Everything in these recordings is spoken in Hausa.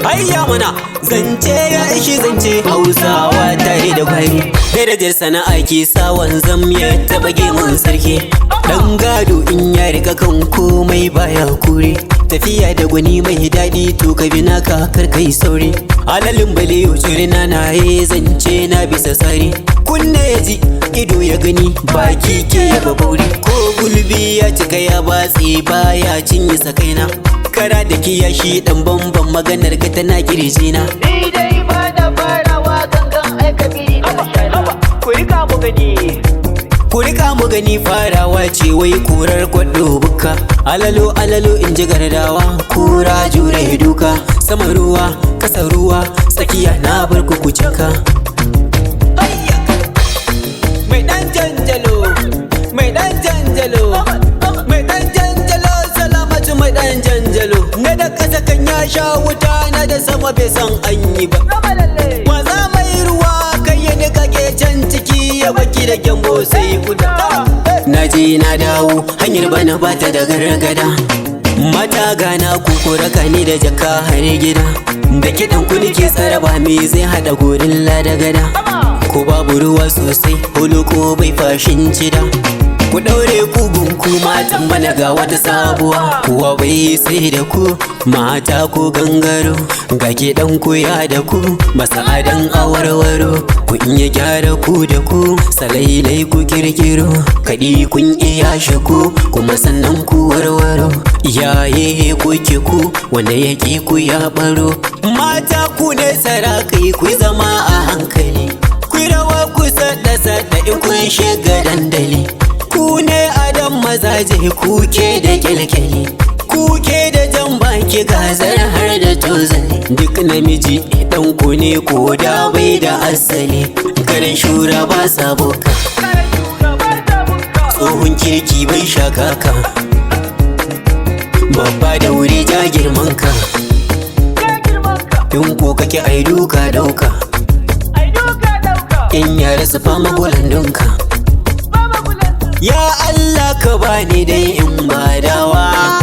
Hayya mana zance ya ishi zance Hausawa tare da kwari. Darajar sana'a ke sa wanzam ya taɓa gemun sarki. Dan gado in ya rika kan komai baya kure. Tafiya da gwani mai daɗi to ka bi naka kar kai sauri. Alalin bale yau na ye zance na bisa sari. Kunne ya ji ido ya gani baki ke yaba bauri. Ko gulbi ya cika ya batse baya cinye sakaina. Kara da kiyashi dan bamban maganar ka tana kirjina. Ni dai ba da farawa gangan aika biri na shara. Ku rika mu gani. Ku rika mu gani farawa ce wai kurar kwado buka. Alalo alalo in ji gardawa kura jure duka. Sama ruwa kasa ruwa tsakiya na bar ku cika. Maidan janjalo, Maidan janjalo, Maidan janjalo, salamatu Maidan janjalo. Na da kasa kan ya sha wuta na da sama bai san an yi ba. Waza mai ruwa kai ya nika ke can ciki ya baki da gyambo sai kuda. Na je na dawo hanyar bana bata da gargada. Mata gana kukura kani da jaka har gida. Da kiɗan ku nake tsaraba me zai haɗa gorilla da gada. Ko babu ruwa sosai huluko bai fashin cida. Ku ɗaure kugun ku matan bana ga wata sabuwa. Kuwa bai sai da ku mata ko gangaro. Ga kiɗan ku ya da ku masa adan awarwaro. Ku iya gyara ku da ku salailai ku kirkiro. Kaɗi kun iya shaku kuma sannan ku warwaro. Yaye kuke ku wanda yake ku ya baro. Mata ku ne sarakai ku zama a hankali. Ku rawa ku sada in kun shiga dandali. Ku ne adam mazaje kuke da kyalkyali. Kuke da jan baki gazar har da tozali. Duk namiji dan ku ne ko da bai da asali. Karin shura ba saboka. Tsohon kirki bai shakaka. Babba da wuri ja girman ka. In ko kake ai duka dauka. In yara su fama bulandunka. Ya Allah ka bani dai in badawa.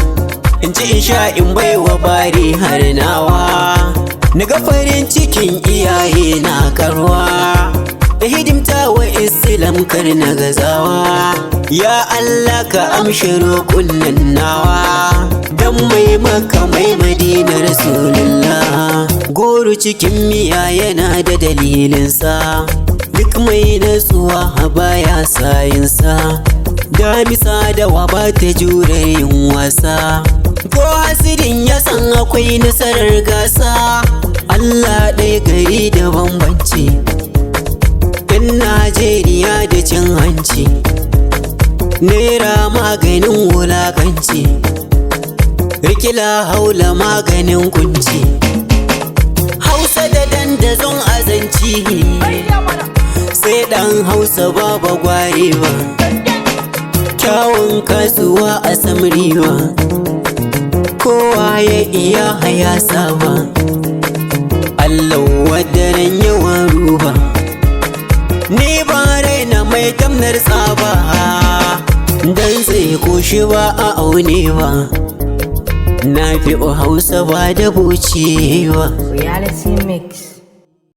In ci in sha in baiwa bari har nawa. Naga farin cikin iyaye na karuwa. Da hidimta wa Islam kar na gazawa. Ya Allah ka amshi roƙon nawa. Dan mai Makka mai Madina Rasulullah. Goro cikin miya yana da dalilinsa. Duk mai natsuwa baya sayinsa. Damisa da waba ta jure yin wasa. Ko hasidin ya san akwai nasarar gasa. Allah ɗaya gari da bambanci. Yan Najeriya da cin hanci. Naira maganin wulakanci. Rikila haula maganin kunci. Hausa da dandazon azanci. Sai ɗan Hausa baba gware ba. Kyawun kasuwa a samriwa. Kowa ya iya haya saba. Allah wadaran yawan ruba. Ni ba raina mai tamnar tsaba. Dan zai koshi ba a aune ba. Nafiu Hausa ba da bucewa. Reality mix.